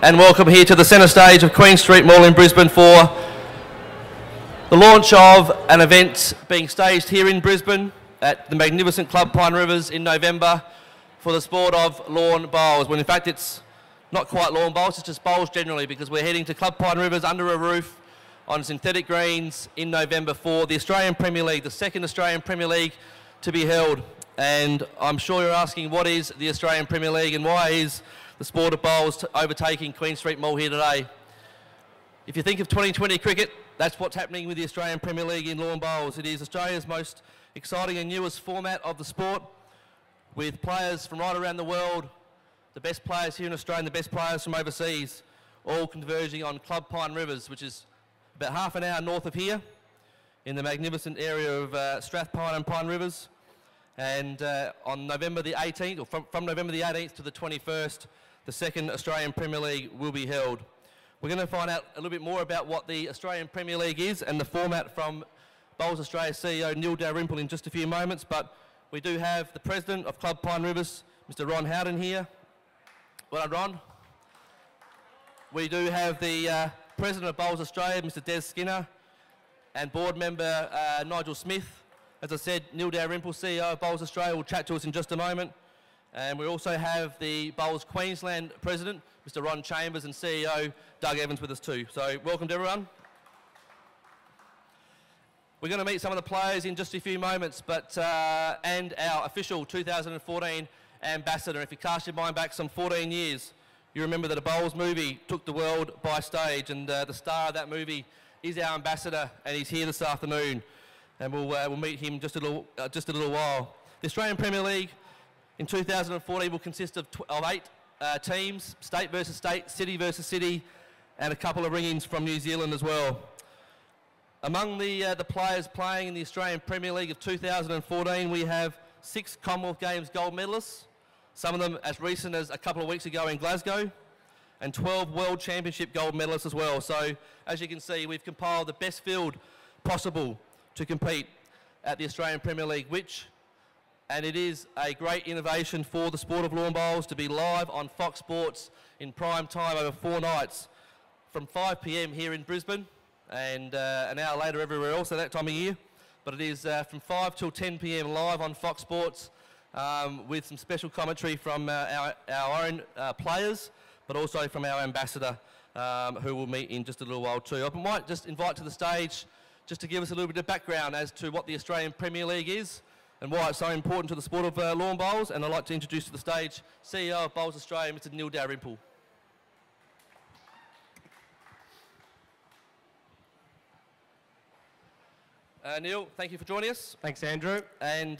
and welcome here to the centre stage of Queen Street Mall in Brisbane for the launch of an event being staged here in Brisbane at the magnificent Club Pine Rivers in November for the sport of lawn bowls, when in fact it's not quite lawn bowls, it's just bowls generally, because we're heading to Club Pine Rivers under a roof on synthetic greens in November for the Australian Premier League, the second Australian Premier League to be held. And I'm sure you're asking, what is the Australian Premier League and why is the sport of bowls overtaking Queen Street Mall here today? If you think of 2020 cricket, that's what's happening with the Australian Premier League in lawn bowls. It is Australia's most exciting and newest format of the sport, with players from right around the world, the best players here in Australia and the best players from overseas, all converging on Club Pine Rivers, which is about half an hour north of here, in the magnificent area of Strathpine and Pine Rivers. And on November the 18th, or from November the 18th to the 21st, the second Australian Premier League will be held. We're going to find out a little bit more about what the Australian Premier League is and the format from Bowls Australia CEO Neil Dalrymple in just a few moments, but we do have the President of Club Pine Rivers, Mr. Ron Howden here. Well done, Ron. We do have the President of Bowls Australia, Mr. Des Skinner, and Board Member Nigel Smith. As I said, Neil Dalrymple, CEO of Bowls Australia, will chat to us in just a moment. And we also have the Bowls Queensland President, Mr. Ron Chambers, and CEO Doug Evans with us too. So welcome to everyone. We're going to meet some of the players in just a few moments, but and our official 2014 ambassador. If you cast your mind back some 14 years, you remember that a bowls movie took the world by stage, and the star of that movie is our ambassador, and he's here this afternoon, and we'll meet him just a little while. The Australian Premier League in 2014 will consist of 8 teams, state versus state, city versus city, and a couple of ring-ins from New Zealand as well. Among the players playing in the Australian Premier League of 2014, we have 6 Commonwealth Games gold medalists, some of them as recent as a couple of weeks ago in Glasgow, and 12 World Championship gold medalists as well. So, as you can see, we've compiled the best field possible to compete at the Australian Premier League, and it is a great innovation for the sport of lawn bowls to be live on Fox Sports in prime time over 4 nights, from 5 p.m. here in Brisbane, and an hour later everywhere else at that time of year. But it is from 5 till 10 p.m. live on Fox Sports, with some special commentary from our own players, but also from our ambassador, who we'll meet in just a little while too. I might just invite to the stage just to give us a little bit of background as to what the Australian Premier League is and why it's so important to the sport of lawn bowls. And I'd like to introduce to the stage CEO of Bowls Australia, Mr. Neil Dalrymple. Neil, thank you for joining us. Thanks, Andrew. And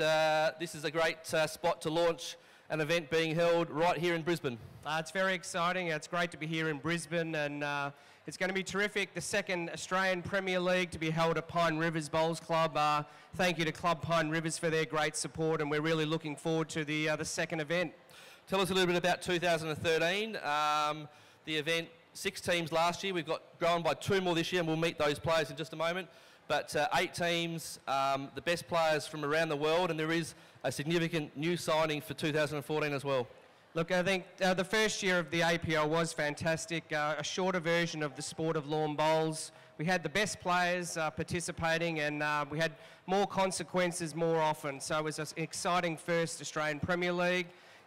this is a great spot to launch an event being held right here in Brisbane. It's very exciting. It's great to be here in Brisbane, and it's going to be terrific. The second Australian Premier League to be held at Pine Rivers Bowls Club. Thank you to Club Pine Rivers for their great support, and we're really looking forward to the second event. Tell us a little bit about 2013. The event, 6 teams last year. We've got grown by 2 more this year, and we'll meet those players in just a moment. But 8 teams, the best players from around the world, and there is a significant new signing for 2014 as well. Look, I think the first year of the APL was fantastic, a shorter version of the sport of lawn bowls. We had the best players participating, and we had more consequences more often. So it was an exciting first Australian Premier League.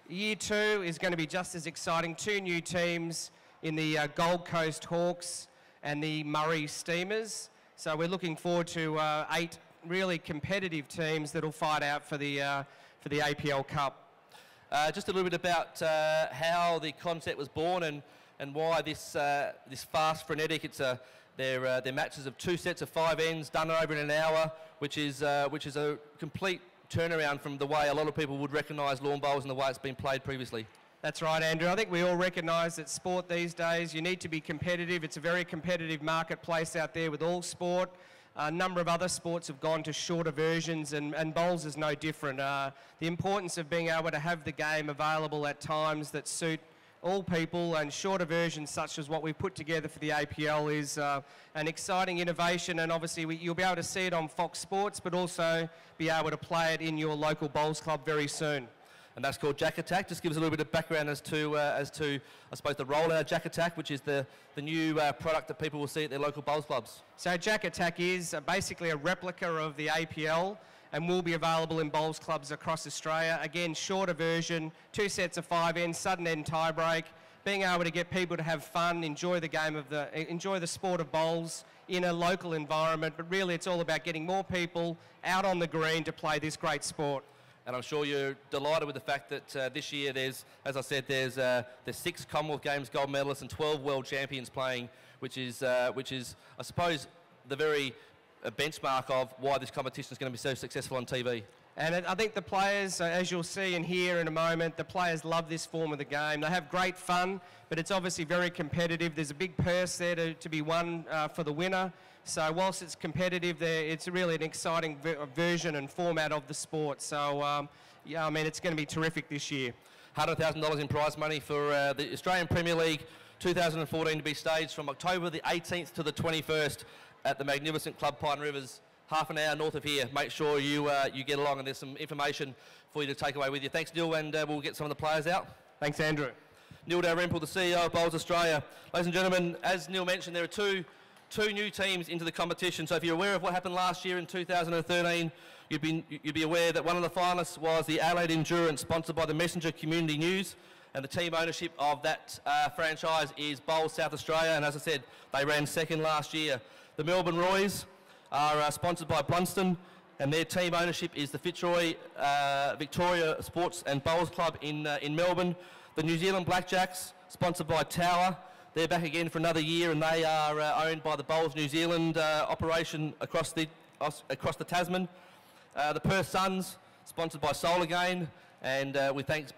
Year 2 is going to be just as exciting. 2 new teams in the Gold Coast Hawks and the Murray Steamers. So we're looking forward to 8 really competitive teams that will fight out for the APL Cup. Just a little bit about how the concept was born and why this fast, frenetic. They're matches of 2 sets of 5 ends done over in an hour, which is a complete turnaround from the way a lot of people would recognise lawn bowls and the way it's been played previously. That's right, Andrew. I think we all recognise that sport these days, you need to be competitive. It's a very competitive marketplace out there with all sport. A number of other sports have gone to shorter versions, and bowls is no different. The importance of being able to have the game available at times that suit all people, and shorter versions such as what we put together for the APL is an exciting innovation, and obviously you'll be able to see it on Fox Sports, but also be able to play it in your local bowls club very soon. and that's called Jack Attack. Just give us a little bit of background as to I suppose, the rollout of Jack Attack, which is the new product that people will see at their local bowls clubs. So Jack Attack is basically a replica of the APL and will be available in bowls clubs across Australia. Again, shorter version, 2 sets of 5 ends, sudden end tie break, being able to get people to have fun, enjoy the sport of bowls in a local environment, but really it's all about getting more people out on the green to play this great sport. And I'm sure you're delighted with the fact that this year there's 6 Commonwealth Games gold medalists and 12 world champions playing, which is I suppose the very benchmark of why this competition is going to be so successful on TV. And I think the players, as you'll see and hear in a moment, the players love this form of the game. They have great fun, but it's obviously very competitive. There's a big purse there to be won for the winner. So whilst it's competitive, it's really an exciting version and format of the sport. So, yeah, I mean, it's going to be terrific this year. $100,000 in prize money for the Australian Premier League 2014 to be staged from October the 18th to the 21st at the magnificent Club Pine Rivers, half an hour north of here. Make sure you get along, and there's some information for you to take away with you. Thanks, Neil, and we'll get some of the players out. Thanks, Andrew. Neil Dalrymple, the CEO of Bowls Australia. Ladies and gentlemen, as Neil mentioned, there are two new teams into the competition. So if you're aware of what happened last year in 2013, you'd be aware that one of the finalists was the Adelaide Endurance, sponsored by the Messenger Community News, and the team ownership of that franchise is Bowls South Australia, and as I said, they ran second last year. The Melbourne Roys are sponsored by Blunston, and their team ownership is the Fitzroy Victoria Sports and Bowls Club in Melbourne. The New Zealand Blackjacks, sponsored by Tower, they're back again for another year, and they are owned by the Bowls New Zealand operation across the Tasman. The Perth Suns, sponsored by Soul again, and we thank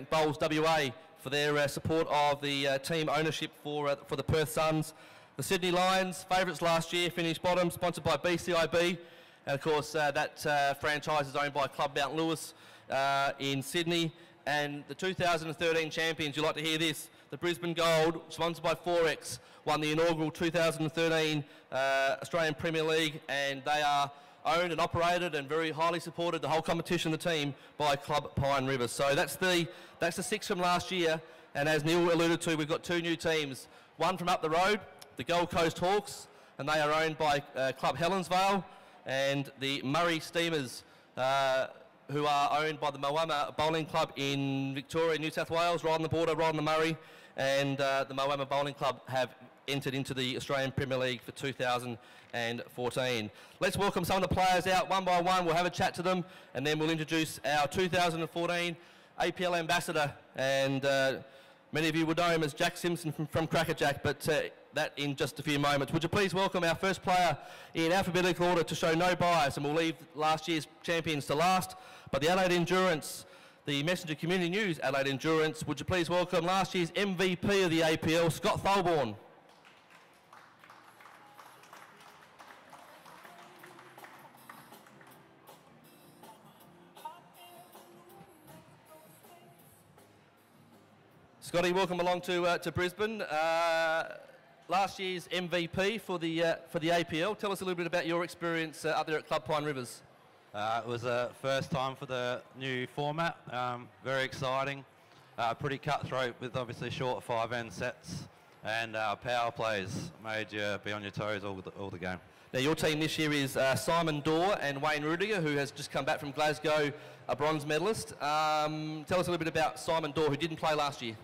Bowls WA for their support of the team ownership for the Perth Suns. The Sydney Lions, favourites last year, finished bottom, sponsored by BCIB. And of course, that franchise is owned by Club Mount Lewis in Sydney. And the 2013 champions, you like to hear this, the Brisbane Gold, sponsored by Forex, won the inaugural 2013 Australian Premier League, and they are owned and operated and very highly supported, the whole competition, the team, by Club Pine Rivers. So that's the 6 from last year, and as Neil alluded to, we've got 2 new teams. One from up the road, the Gold Coast Hawks, and they are owned by Club Helensvale, and the Murray Steamers, who are owned by the Moama Bowling Club in Victoria, New South Wales, right on the border, right on the Murray, and the Moama Bowling Club have entered into the Australian Premier League for 2014. Let's welcome some of the players out one by one. We'll have a chat to them, and then we'll introduce our 2014 APL ambassador, and many of you would know him as Jack Simpson from Crackerjack, but that in just a few moments. Would you please welcome our first player in alphabetical order to show no bias, and we'll leave last year's champions to last, but the Adelaide Endurance, the Messenger Community News Adelaide Endurance. Would you please welcome last year's MVP of the APL, Scott Tholborn. Scotty, welcome along to Brisbane. Last year's MVP for the APL. Tell us a little bit about your experience up there at Club Pine Rivers. It was the first time for the new format. Very exciting. Pretty cutthroat with obviously short 5-end sets, and power plays made you be on your toes all the game. Now your team this year is Simon Dorr and Wayne Rudiger, who has just come back from Glasgow, a bronze medalist. Tell us a little bit about Simon Dorr, who didn't play last year.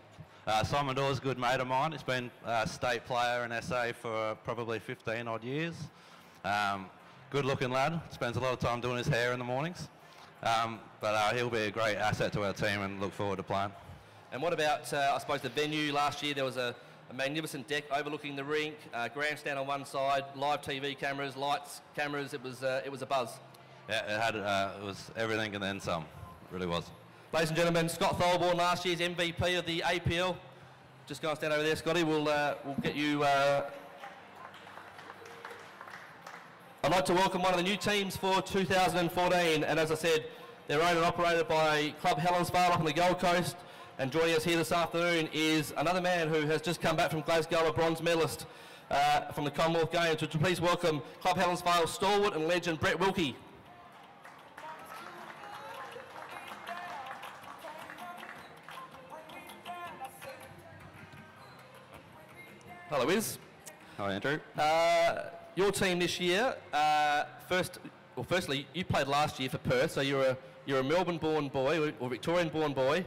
Simon Dorr's a good mate of mine. He's been a state player in SA for probably 15 odd years. Good looking lad, spends a lot of time doing his hair in the mornings. But he'll be a great asset to our team and look forward to playing. And what about, I suppose, the venue last year? There was a magnificent deck overlooking the rink, grandstand on one side, live TV cameras, lights, cameras. It was a buzz. Yeah, it was everything and then some. It really was. Ladies and gentlemen, Scott Tholborn, last year's MVP of the APL. Just go and stand over there, Scotty. We'll get you. I'd like to welcome one of the new teams for 2014, and as I said, they're owned and operated by Club Helensvale up on the Gold Coast. And joining us here this afternoon is another man who has just come back from Glasgow, a bronze medalist from the Commonwealth Games. Would you please welcome Club Helensvale stalwart and legend Brett Wilkie. Hello, Wiz. Hi, Andrew. Your team this year, firstly, you played last year for Perth, so you're a Melbourne-born boy or Victorian-born boy,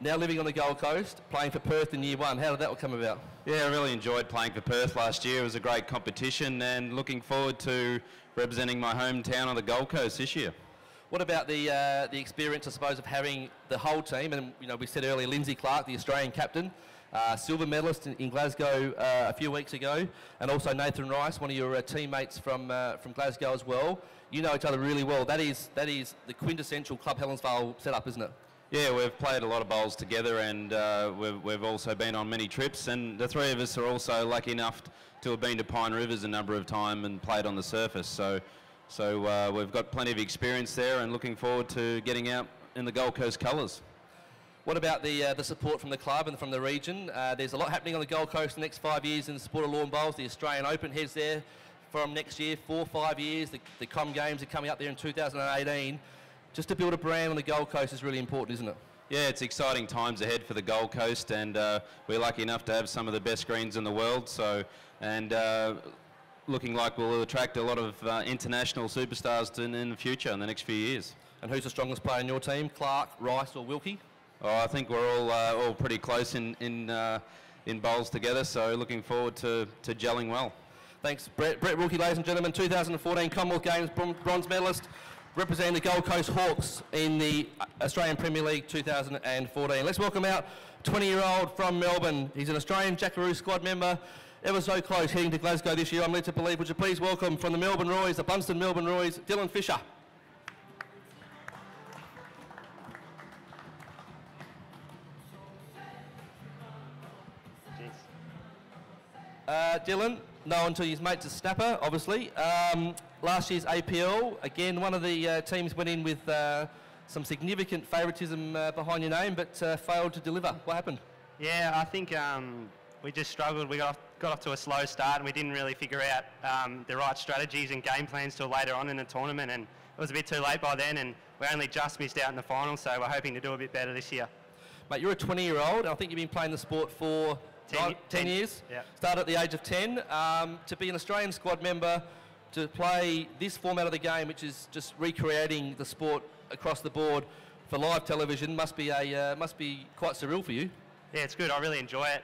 now living on the Gold Coast, playing for Perth in year one. How did that come about? Yeah, I really enjoyed playing for Perth last year. It was a great competition and looking forward to representing my hometown on the Gold Coast this year. What about the experience, I suppose, of having the whole team? And we said earlier, Lindsay Clark, the Australian captain, silver medalist in Glasgow a few weeks ago, and also Nathan Rice, one of your teammates from Glasgow as well. You know each other really well. That is the quintessential Club Helensvale setup, isn't it? Yeah, we've played a lot of bowls together, and we've also been on many trips, and the three of us are also lucky enough to have been to Pine Rivers a number of times and played on the surface. So we've got plenty of experience there, and looking forward to getting out in the Gold Coast colours. What about the support from the club and from the region? There's a lot happening on the Gold Coast in the next 5 years in the sport of lawn bowls. The Australian Open heads there from next year, 4 or 5 years. The Com Games are coming up there in 2018. Just to build a brand on the Gold Coast is really important, isn't it? Yeah, it's exciting times ahead for the Gold Coast, and we're lucky enough to have some of the best greens in the world. Looking like we'll attract a lot of international superstars in the future, in the next few years. And who's the strongest player in your team? Clark, Rice or Wilkie? Oh, I think we're all pretty close in bowls together, so looking forward to gelling well. Thanks, Brett Wilkie, ladies and gentlemen, 2014 Commonwealth Games bronze medalist, representing the Gold Coast Hawks in the Australian Premier League 2014. Let's welcome out 20-year-old from Melbourne. He's an Australian Jackaroo squad member, ever so close, heading to Glasgow this year, I'm led to believe. Would you please welcome from the Melbourne Roys, the Bunston Melbourne Roys, Dylan Fisher. Dylan, known to his mates as Snapper, obviously. Last year's APL, again, one of the teams went in with some significant favouritism behind your name, but failed to deliver. What happened? Yeah, I think we just struggled. We got off to a slow start, and we didn't really figure out the right strategies and game plans till later on in the tournament, and it was a bit too late by then, and we only just missed out in the final, so we're hoping to do a bit better this year. Mate, you're a 20-year-old, and I think you've been playing the sport for 10 years. Yeah. Started at the age of 10. To be an Australian squad member, to play this format of the game, which is just recreating the sport across the board for live television, must be quite surreal for you. Yeah, it's good. I really enjoy it.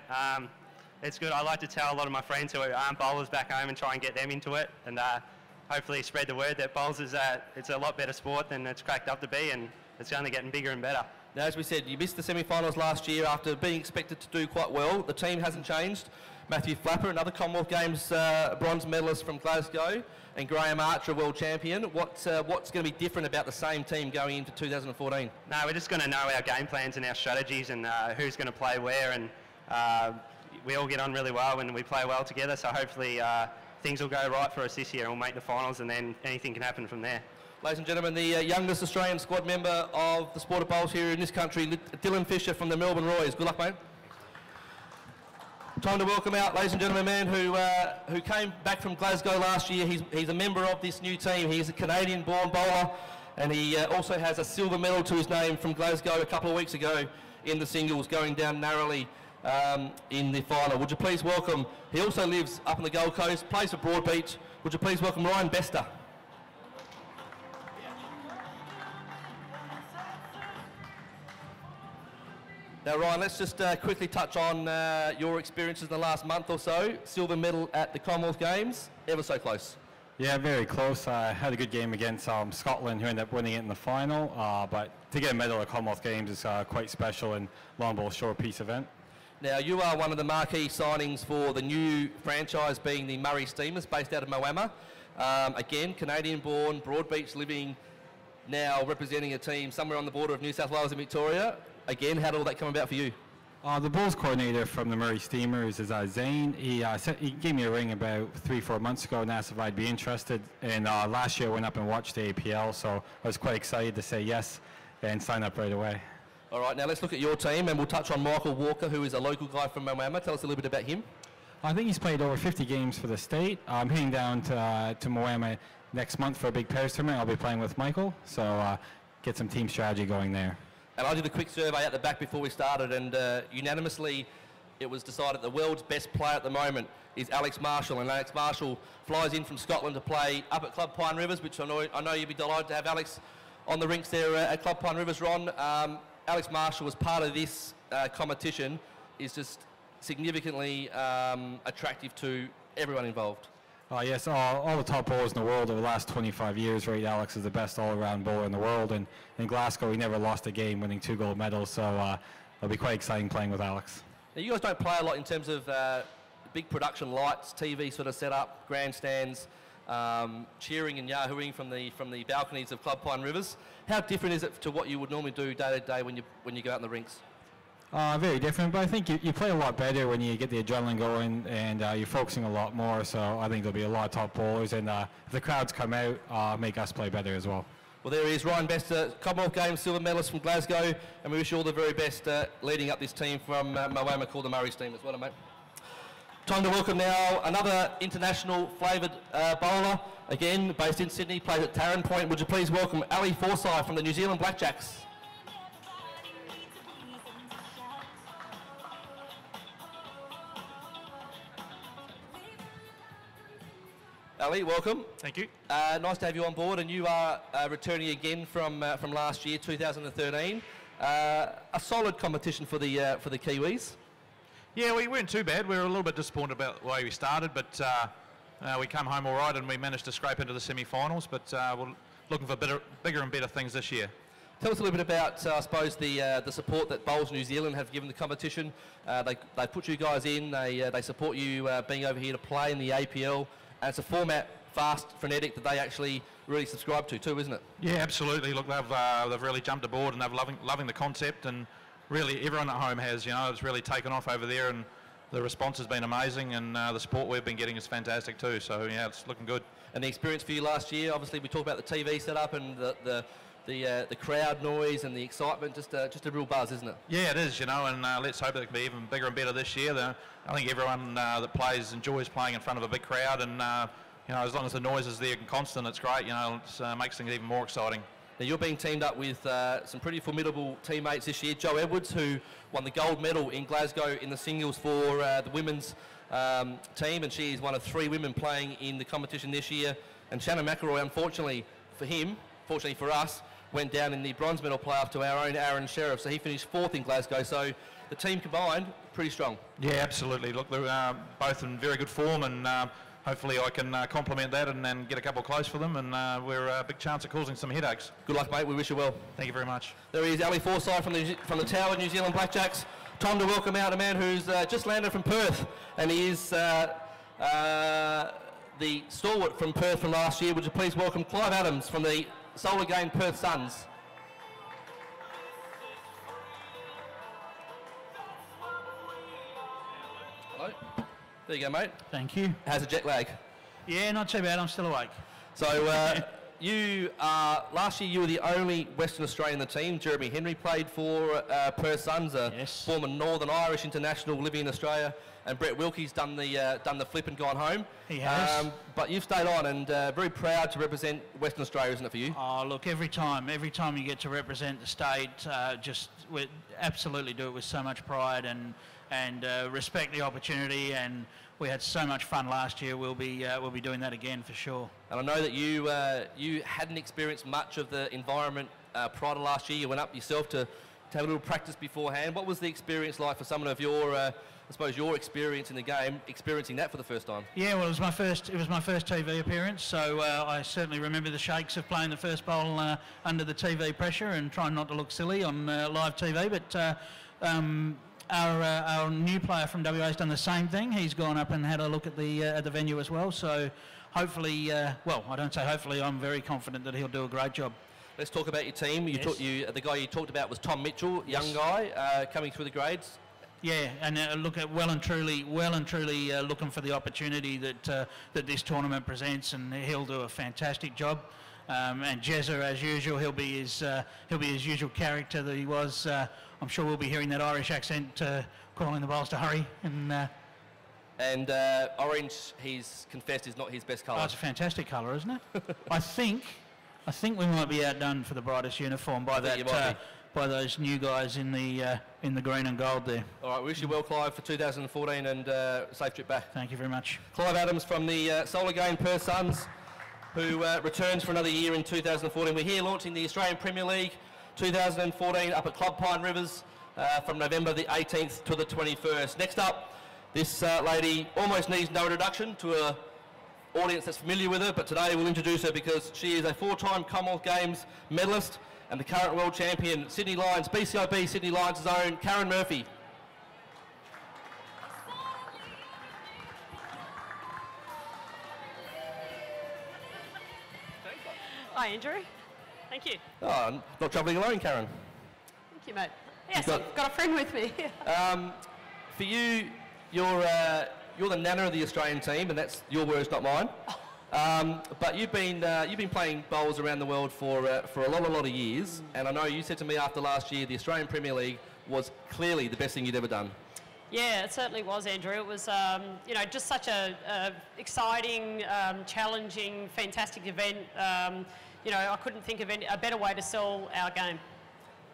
It's good. I like to tell a lot of my friends who aren't bowlers back home and try and get them into it, and hopefully spread the word that bowls is it's a lot better sport than it's cracked up to be, and it's only getting bigger and better. Now, as we said, you missed the semi-finals last year after being expected to do quite well. The team hasn't changed. Matthew Flapper, another Commonwealth Games bronze medalist from Glasgow, and Graham Archer, world champion. What's going to be different about the same team going into 2014? No, we're just going to know our game plans and our strategies and who's going to play where, and we all get on really well and we play well together, so hopefully things will go right for us this year and we'll make the finals, and then anything can happen from there. Ladies and gentlemen, the youngest Australian squad member of the sport of bowls here in this country, Dylan Fisher from the Melbourne Roys. Good luck, mate. Time to welcome out, ladies and gentlemen, a man who came back from Glasgow last year. He's a member of this new team. He's a Canadian-born bowler, and he also has a silver medal to his name from Glasgow a couple of weeks ago in the singles, going down narrowly in the final. Would you please welcome, he also lives up on the Gold Coast, plays for Broadbeach. Would you please welcome Ryan Bester. Now, Ryan, let's just quickly touch on your experiences in the last month or so. Silver medal at the Commonwealth Games, ever so close. Yeah, very close. I had a good game against Scotland, who ended up winning it in the final. But to get a medal at Commonwealth Games is quite special in long ball short piece event. Now, you are one of the marquee signings for the new franchise, being the Murray Steamers, based out of Moama. Again, Canadian-born, Broadbeach living, now representing a team somewhere on the border of New South Wales and Victoria. Again, how did all that come about for you? The bowls coordinator from the Murray Steamers is Zane. He gave me a ring about 3-4 months ago and asked if I'd be interested. And last year I went up and watched the APL, so I was quite excited to say yes and sign up right away. All right, now let's look at your team, and we'll touch on Michael Walker, who is a local guy from Moama. Tell us a little bit about him. I think he's played over 50 games for the state. I'm heading down to Moama next month for a big pairs tournament. I'll be playing with Michael, so get some team strategy going there. And I did a quick survey at the back before we started, and unanimously it was decided the world's best player at the moment is Alex Marshall, and Alex Marshall flies in from Scotland to play up at Club Pine Rivers, which I know you'd be delighted to have Alex on the rinks there at Club Pine Rivers, Ron. Alex Marshall was part of this competition, is just significantly attractive to everyone involved. Oh yes, all the top bowlers in the world over the last 25 years rate Alex as the best all-around bowler in the world, and in Glasgow he never lost a game, winning 2 gold medals, so it'll be quite exciting playing with Alex. Now, you guys don't play a lot in terms of big production lights, TV sort of setup, grandstands, cheering and yahooing from the balconies of Club Pine Rivers. How different is it to what you would normally do day to day when you go out in the rinks? Very different, but I think you play a lot better when you get the adrenaline going, and you're focusing a lot more, so I think there'll be a lot of top bowlers, and if the crowds come out, make us play better as well. Well, there he is, Ryan Bester, Commonwealth Games silver medalist from Glasgow, and we wish you all the very best leading up this team from Moama called the Murray team as well, mate. Time to welcome now another international flavoured bowler, again based in Sydney, plays at Tarrant Point. Would you please welcome Ali Forsyth from the New Zealand Blackjacks. Ali, welcome. Thank you. Nice to have you on board, and you are returning again from last year, 2013. A solid competition for the Kiwis. Yeah, we weren't too bad. We were a little bit disappointed about the way we started, but we come home all right, and we managed to scrape into the semi-finals. But we're looking for bigger and better things this year. Tell us a little bit about, I suppose, the support that Bowls New Zealand have given the competition. They put you guys in. They support you being over here to play in the APL. And it's a format, fast, frenetic, that they actually really subscribe to too, isn't it? Yeah, absolutely. Look, they've really jumped aboard, and they're loving the concept, and really everyone at home has. You know, it's really taken off over there, and the response has been amazing, and the support we've been getting is fantastic too. So yeah, it's looking good. And the experience for you last year, obviously we talked about the TV setup and the crowd noise and the excitement, just a real buzz, isn't it? Yeah, it is, you know, and let's hope it can be even bigger and better this year. I think everyone that plays enjoys playing in front of a big crowd, and you know, as long as the noise is there and constant, it's great. You know, it makes things even more exciting. Now you're being teamed up with some pretty formidable teammates this year. Jo Edwards, who won the gold medal in Glasgow in the singles for the women's team, and she is one of 3 women playing in the competition this year. And Shannon McElroy, unfortunately for him, fortunately for us, went down in the bronze medal playoff to our own Aaron Sheriff, so he finished 4th in Glasgow. So the team combined, pretty strong. Yeah, absolutely. Look, they're both in very good form, and hopefully I can complement that and then get a couple close for them, and we're a big chance of causing some headaches. Good luck, mate. We wish you well. Thank you very much. There he is, Ali Forsyth from the Tower, New Zealand Blackjacks. Time to welcome out a man who's just landed from Perth, and he is the stalwart from Perth from last year. Would you please welcome Clive Adams from the Solar Game Perth Suns. Hello. There you go, mate. Thank you. How's the jet lag? Yeah, not too bad. I'm still awake. So last year you were the only Western Australian in the team. Jeremy Henry played for Perth Suns, a former Northern Irish international living in Australia, and Brett Wilkie's done the flip and gone home. He has. But you've stayed on, and very proud to represent Western Australia, isn't it, for you? Oh, look, every time you get to represent the state, we absolutely do it with so much pride and respect the opportunity, and we had so much fun last year. We'll be doing that again for sure. And I know that you hadn't experienced much of the environment prior to last year. You went up yourself to have a little practice beforehand. What was the experience like for someone of your your experience in the game, experiencing that for the first time? Yeah, well, it was my first TV appearance, so I certainly remember the shakes of playing the first bowl under the TV pressure and trying not to look silly on live TV. But our new player from WA has done the same thing. He's gone up and had a look at the venue as well. So hopefully, well, I don't say hopefully, I'm very confident that he'll do a great job. Let's talk about your team. The guy you talked about was Tom Mitchell, young guy coming through the grades. Yeah, and look at well and truly looking for the opportunity that this tournament presents, and he'll do a fantastic job. And Jezza, as usual, he'll be his usual character that he was. I'm sure we'll be hearing that Irish accent calling the bowls to hurry. And orange, he's confessed, is not his best colour. Oh, it's a fantastic colour, isn't it? I think we might be outdone for the brightest uniform by those new guys in the green and gold there. All right, we wish you well, Clive, for 2014 and safe trip back. Thank you very much. Clive Adams from the Solar Game Perth Suns, who returns for another year in 2014. We're here launching the Australian Premier League 2014 up at Club Pine Rivers from November the 18th to the 21st. Next up, this lady almost needs no introduction to an audience that's familiar with her, but today we'll introduce her because she is a 4-time Commonwealth Games medalist and the current world champion, Sydney Lions, BCIB Sydney Lions' own Karen Murphy. Hi, Andrew. Thank you. Oh, not travelling alone, Karen. Thank you, mate. Yes, I've got a friend with me. For you, you're the nana of the Australian team, and that's your words, not mine. But you've been playing bowls around the world for a lot of years, and I know you said to me after last year the Australian Premier League was clearly the best thing you'd ever done. Yeah, it certainly was, Andrew. It was, you know, just such a exciting, challenging, fantastic event. You know, I couldn't think of a better way to sell our game.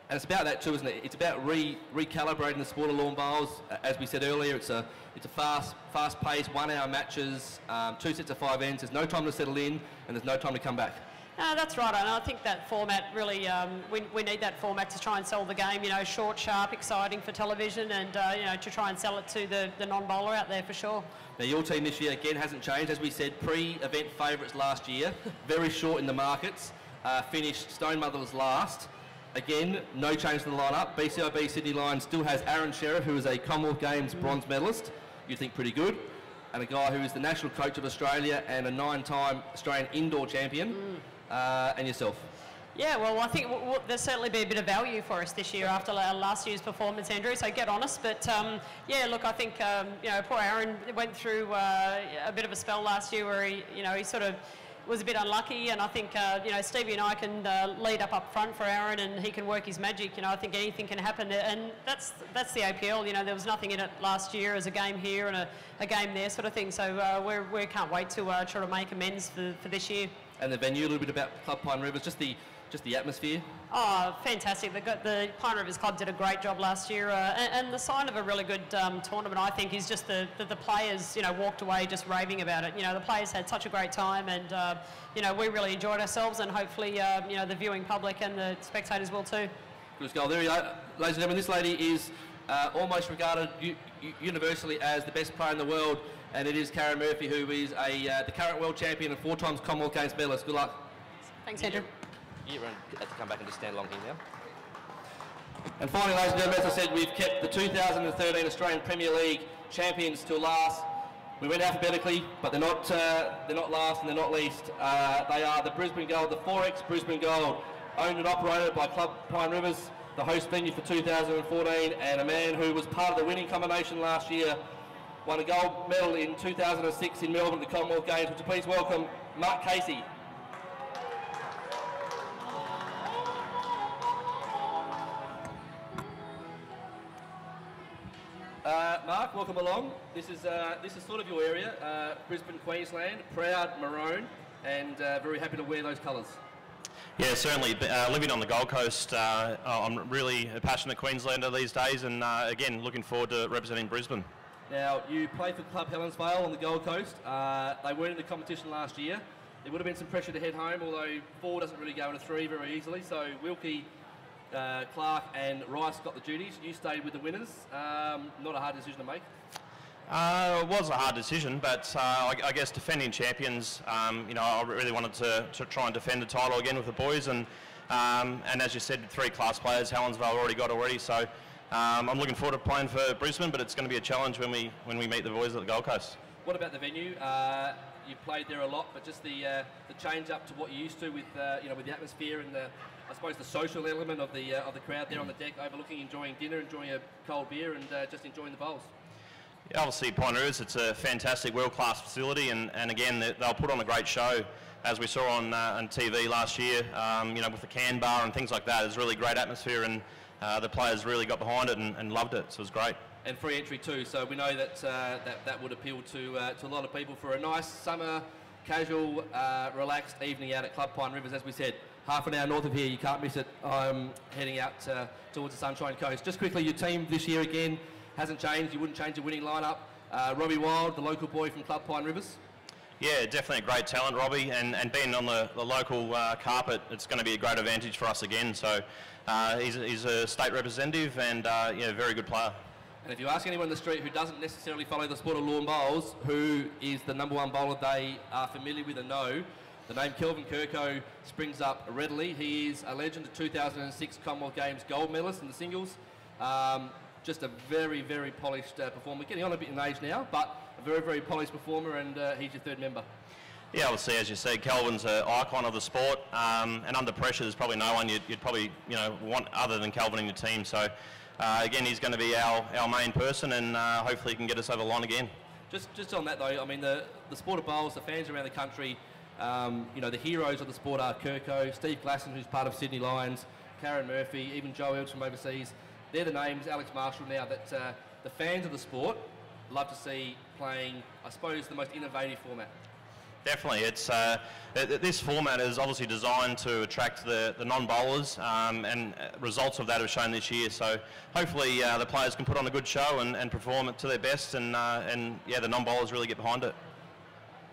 And it's about that too, isn't it? It's about recalibrating the sport of lawn bowls. As we said earlier, it's a fast-paced, 1-hour matches, 2 sets of 5 ends. There's no time to settle in, and there's no time to come back. That's right, and I think that format really, we need that format to try and sell the game, you know, short, sharp, exciting for television, and, you know, to try and sell it to the non-bowler out there for sure. Now, your team this year, again, hasn't changed. As we said, pre-event favourites last year, very short in the markets, finished Stone Mothers last. Again, no change to the lineup. BCIB Sydney Lions still has Aaron Sheriff, who is a Commonwealth Games bronze medalist. You think pretty good. And a guy who is the national coach of Australia and a 9-time Australian indoor champion. And yourself. Yeah, well, I think there'll certainly be a bit of value for us this year after last year's performance, Andrew, so get on us. But, yeah, look, I think, you know, poor Aaron went through a bit of a spell last year where he, you know, he sort of was a bit unlucky, and I think, you know, Stevie and I can lead up front for Aaron, and he can work his magic. You know, I think anything can happen, and that's the APL. You know, there was nothing in it last year as a game here and a game there sort of thing, so we can't wait to try to make amends for this year. And the venue, a little bit about Club Pine Rivers, just the atmosphere. Oh, fantastic. The Pine Rivers Club did a great job last year, and the sign of a really good tournament, I think, is just the players, you know, walked away just raving about it. You know, the players had such a great time, and, you know, we really enjoyed ourselves, and hopefully, you know, the viewing public and the spectators will too. Good goal. There you go. Ladies and gentlemen, this lady is almost regarded universally as the best player in the world, and it is Karen Murphy, who is the current world champion and 4 times Commonwealth Games medalist. Good luck. Thanks, Andrew. You have to come back and just stand along here now. And finally, ladies and gentlemen, as I said, we've kept the 2013 Australian Premier League champions till last. We went alphabetically, but they're not last and they're not least. They are the Brisbane Gold, the 4X Brisbane Gold, owned and operated by Club Pine Rivers, the host venue for 2014, and a man who was part of the winning combination last year, won a gold medal in 2006 in Melbourne at the Commonwealth Games. Would you please welcome Mark Casey. Mark, welcome along. This is sort of your area, Brisbane, Queensland, proud maroon, and very happy to wear those colours. Yeah, certainly. Living on the Gold Coast, I'm really a passionate Queenslander these days, and again, looking forward to representing Brisbane. Now, you play for Club Helensvale on the Gold Coast. They weren't in the competition last year. There would have been some pressure to head home, although 4 doesn't really go into 3 very easily. So Wilkie, Clark and Rice got the duties. You stayed with the winners. Not a hard decision to make. It was a hard decision, but I guess defending champions, you know, I really wanted to try and defend the title again with the boys, and as you said, 3 class players, Helensvale already got already, so I'm looking forward to playing for Brisbane, but it's going to be a challenge when we meet the boys at the Gold Coast. What about the venue? You played there a lot, but just the change up to what you used to with you know, with the atmosphere and I suppose the social element of the crowd there on the deck, overlooking, enjoying dinner, enjoying a cold beer, and just enjoying the bowls. Yeah, obviously Pine Rivers, it's a fantastic world-class facility, and again, they'll put on a great show, as we saw on TV last year, you know, with the can bar and things like that. It's really great atmosphere, and the players really got behind it and loved it, so it was great. And free entry too, so we know that that would appeal to a lot of people for a nice summer, casual, relaxed evening out at Club Pine Rivers, as we said. half an hour north of here. You can't miss it. I'm heading out towards the Sunshine Coast. Just quickly, your team this year again hasn't changed. You wouldn't change your winning lineup. Robbie Wild, the local boy from Club Pine Rivers. Yeah, definitely a great talent, Robbie, and being on the local carpet, it's going to be a great advantage for us again. So he's a state representative and yeah, very good player. And if you ask anyone in the street who doesn't necessarily follow the sport of lawn bowls, who is the #1 bowler they are familiar with and know, the name Kelvin Kirko springs up readily. He is a legend, a 2006 Commonwealth Games gold medalist in the singles. Just a very, very polished performer. Getting on a bit in age now, but a very, very polished performer, and he's your third member. Yeah, obviously, as you said, Kelvin's an icon of the sport, and under pressure, there's probably no one you'd probably want other than Kelvin in your team. So, again, he's going to be our main person, and hopefully he can get us over the line again. Just on that though, I mean, the sport of bowls, the fans around the country, the heroes of the sport are Kirko, Steve Glasson, who's part of Sydney Lions, Karen Murphy, even Joe Elves from overseas. They're the names, Alex Marshall now, that the fans of the sport love to see playing, I suppose, the most innovative format. Definitely. It's this format is obviously designed to attract the non-bowlers, and results of that have shown this year. So hopefully the players can put on a good show and perform it to their best, and yeah, the non-bowlers really get behind it.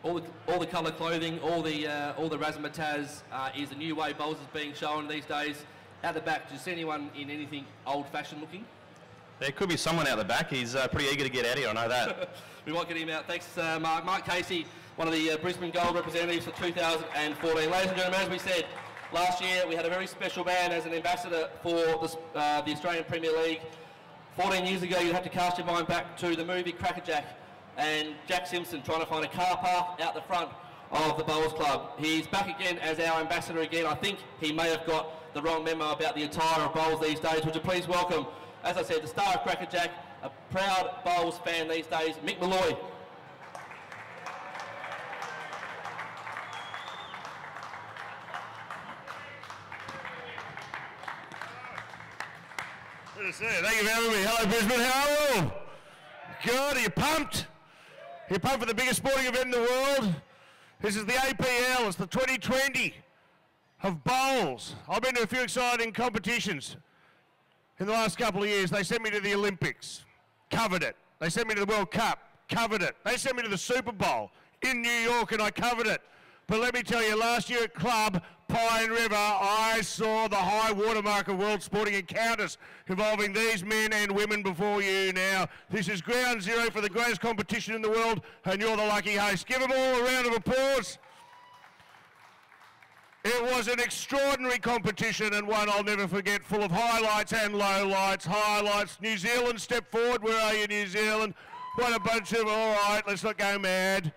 All the colour clothing, all the razzmatazz is the new way bowls is being shown these days. Out the back, do you see anyone in anything old-fashioned looking? There could be someone out the back. He's pretty eager to get out here, I know that. We might get him out. Thanks, Mark. Mark Casey, one of the Brisbane Gold representatives for 2014. Ladies and gentlemen, as we said, last year we had a very special man as an ambassador for the Australian Premier League. 14 years ago, you had to cast your mind back to the movie Crackerjack and Jack Simpson trying to find a car park out the front of the Bowls Club. He's back again as our ambassador again. I think he may have got the wrong memo about the attire of bowls these days. Would you please welcome, as I said, the star of Crackerjack, a proud bowls fan these days, Mick Molloy. Thank you for having me. Hello Brisbane, how are you? Good, are you pumped? Are you pumped for the biggest sporting event in the world? This is the APL, it's the 2020 of bowls. I've been to a few exciting competitions in the last couple of years. They sent me to the Olympics, covered it. They sent me to the World Cup, covered it. They sent me to the Super Bowl in New York and I covered it. But let me tell you, last year at Club Pine River, I saw the high watermark of world sporting encounters involving these men and women before you now. This is ground zero for the greatest competition in the world, and you're the lucky host. Give them all a round of applause. It was an extraordinary competition and one I'll never forget, full of highlights and lowlights. Highlights, New Zealand, step forward. Where are you, New Zealand? What a bunch of, all right, let's not go mad.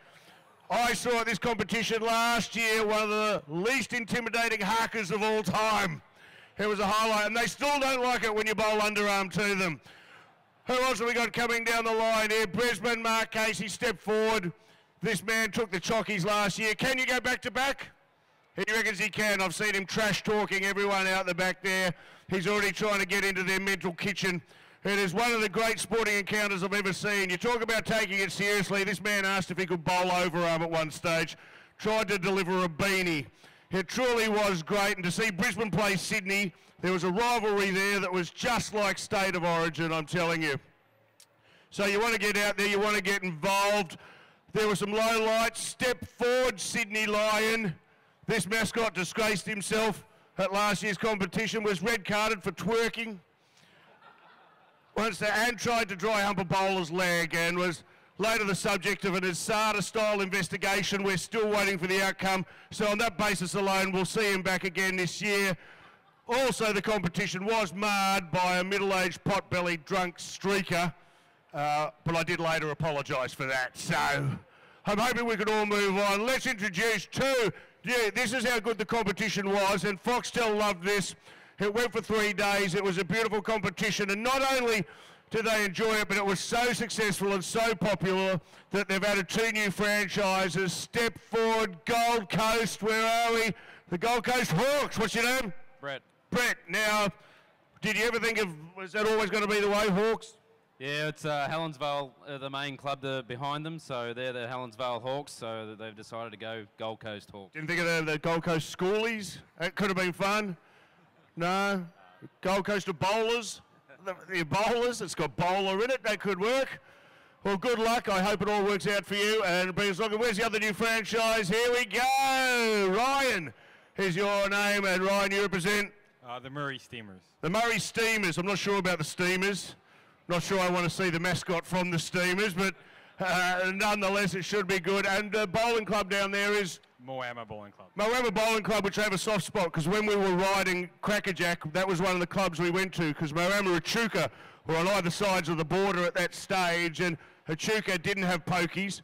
I saw at this competition last year one of the least intimidating hackers of all time. It was a highlight, and they still don't like it when you bowl underarm to them. Who else have we got coming down the line here? Brisbane, Mark Casey, step forward. This man took the chockies last year. Can you go back to back? He reckons he can. I've seen him trash talking everyone out the back there. He's already trying to get into their mental kitchen. It is one of the great sporting encounters I've ever seen. You talk about taking it seriously. This man asked if he could bowl overarm at one stage. Tried to deliver a beanie. It truly was great. And to see Brisbane play Sydney, there was a rivalry there that was just like State of Origin, I'm telling you. So you want to get out there, you want to get involved. There were some low lights. Step forward, Sydney Lion. This mascot disgraced himself at last year's competition, was red carded for twerking. And tried to dry hump a bowler's leg and was later the subject of an Asada-style investigation. We're still waiting for the outcome. So on that basis alone, we'll see him back again this year. Also, the competition was marred by a middle-aged, pot-bellied, drunk streaker. But I did later apologise for that. So I'm hoping we can all move on. Let's introduce two. Yeah, this is how good the competition was, and Foxtel loved this. It went for 3 days. It was a beautiful competition, and not only did they enjoy it, but it was so successful and so popular that they've added 2 new franchises. Step forward, Gold Coast. Where are we? The Gold Coast Hawks. What's your name? Brett. Brett. Now, did you ever think of, was that always going to be the way, Hawks? Yeah, it's Helensvale, the main club behind them, so they're the Helensvale Hawks, so they've decided to go Gold Coast Hawks. Didn't think of the Gold Coast Schoolies? That could have been fun. No? Gold Coast of Bowlers? The bowlers, it's got bowler in it, that could work. Well, good luck. I hope it all works out for you. And where's the other new franchise? Here we go. Ryan, here's your name, and Ryan, you represent? The Murray Steamers. The Murray Steamers. I'm not sure about the Steamers. Not sure I want to see the mascot from the Steamers, but nonetheless, it should be good. And the bowling club down there is? Moama Bowling Club. Moama Bowling Club, which I have a soft spot, because when we were riding Crackerjack, that was one of the clubs we went to, because Moama and Echuca were on either sides of the border at that stage, and Echuca didn't have pokies,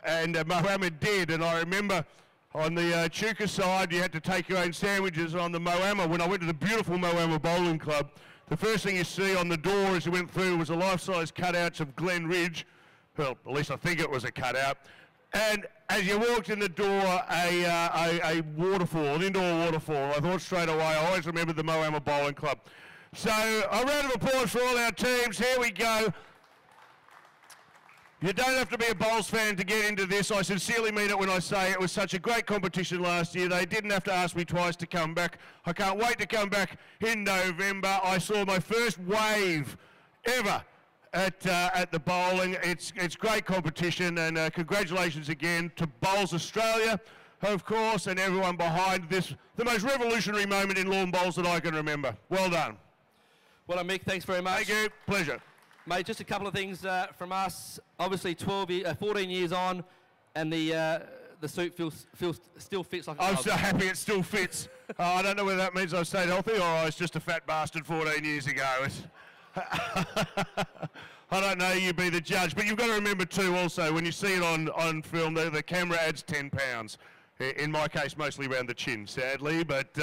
and Moama did. And I remember on the Echuca side, you had to take your own sandwiches. On the Moama, when I went to the beautiful Moama Bowling Club, the first thing you see on the door as you went through was a life-size cutouts of Glen Ridge. Well, at least I think it was a cutout. And as you walked in the door, a waterfall, an indoor waterfall. I thought straight away, I always remembered the Moama Bowling Club. So a round of applause for all our teams. Here we go. You don't have to be a Bowls fan to get into this. I sincerely mean it when I say it was such a great competition last year. They didn't have to ask me twice to come back. I can't wait to come back in November. I saw my first wave ever at the bowling. It's great competition, and congratulations again to Bowls Australia, of course, and everyone behind this, the most revolutionary moment in lawn bowls that I can remember. Well done. Well done, Mick. Thanks very much. Thank you. Pleasure. Mate, just a couple of things from us. Obviously, 14 years on, and the suit still fits like a I'm glove. so happy it still fits. I don't know whether that means I've stayed healthy or I was just a fat bastard 14 years ago. I don't know, you be the judge. But you've got to remember too also, when you see it on film, the camera adds 10 pounds. In my case, mostly around the chin, sadly. But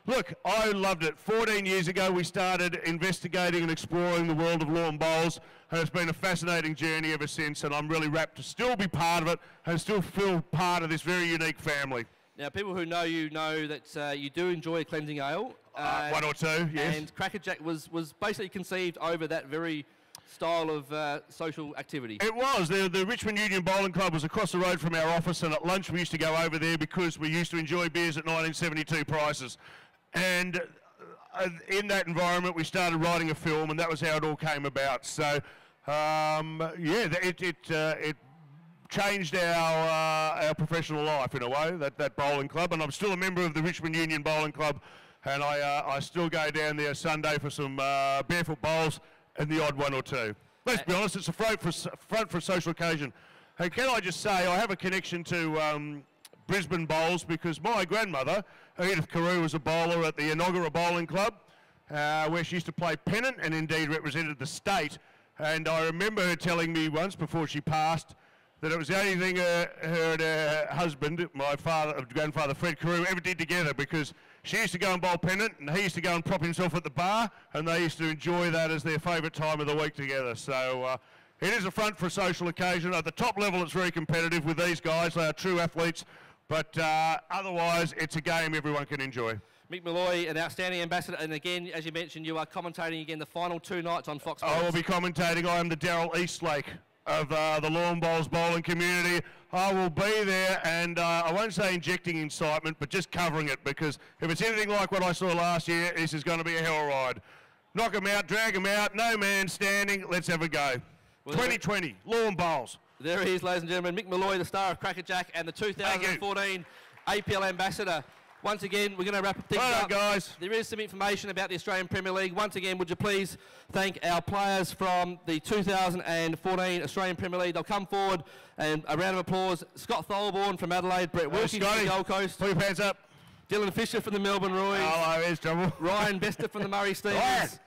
look, I loved it. 14 years ago, we started investigating and exploring the world of lawn bowls, and it's been a fascinating journey ever since, and I'm really rapt to still be part of it and still feel part of this very unique family. Now, people who know you know that you do enjoy a cleansing ale. One or two, yes. And Crackerjack was basically conceived over that very style of social activity. It was. The Richmond Union Bowling Club was across the road from our office, and at lunch we used to go over there because we used to enjoy beers at 1972 prices. And in that environment we started writing a film, and that was how it all came about. So, yeah, it changed our professional life in a way, that bowling club. And I'm still a member of the Richmond Union Bowling Club, and I still go down there Sunday for some barefoot bowls and the odd one or two. Let's be honest, it's a front for a social occasion. Hey, can I just say, I have a connection to Brisbane bowls because my grandmother, Edith Carew, was a bowler at the inaugural bowling club, where she used to play pennant and indeed represented the state. And I remember her telling me once before she passed that it was the only thing her and her husband, my grandfather Fred Carew, ever did together, because she used to go and bowl pennant and he used to go and prop himself at the bar, and they used to enjoy that as their favourite time of the week together. So it is a front for a social occasion. At the top level it's very competitive with these guys. They are true athletes, but otherwise it's a game everyone can enjoy. Mick Molloy, an outstanding ambassador, and again, as you mentioned, you are commentating again the final 2 nights on Fox Sports. I will be commentating. I am the Daryl Eastlake of the lawn bowls bowling community. I will be there, and I won't say injecting incitement, but just covering it, because if it's anything like what I saw last year, this is going to be a hell ride. Knock them out, drag them out, no man standing, let's have a go. Well, 2020, lawn bowls. There he is, ladies and gentlemen, Mick Molloy, the star of Crackerjack and the 2014 APL ambassador. Once again, we're going to wrap things up. Guys. There is some information about the Australian Premier League. Once again, would you please thank our players from the 2014 Australian Premier League. They'll come forward, and a round of applause. Scott Tholborn from Adelaide, Brett Wilkie from the Gold Coast. Put your pants up. Dylan Fisher from the Melbourne Royals. Hello, there's trouble. Ryan Bester from the Murray Steamers.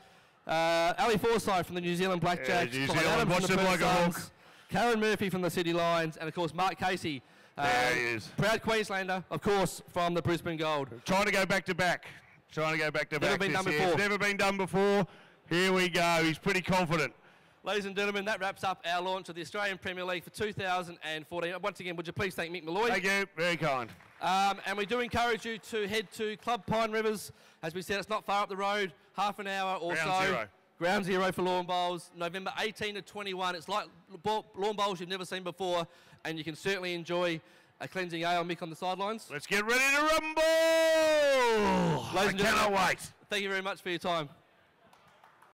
Ali Forsyth from the New Zealand Blackjacks. New Zealand, watch them like a hawk. Karen Murphy from the City Lions, and of course Mark Casey. There he is. Proud Queenslander, of course, from the Brisbane Gold. Trying to go back to back. Never been done before. It's never been done before. Here we go. He's pretty confident. Ladies and gentlemen, that wraps up our launch of the Australian Premier League for 2014. Once again, would you please thank Mick Molloy? Thank you. Very kind. And we do encourage you to head to Club Pine Rivers. As we said, it's not far up the road, half an hour or Ground so. zero. Ground zero for lawn bowls, November 18 to 21. It's like lawn bowls you've never seen before, and you can certainly enjoy a cleansing ale. Mick on the sidelines. Let's get ready to rumble! Ladies and I cannot gentlemen, wait. Thank you very much for your time.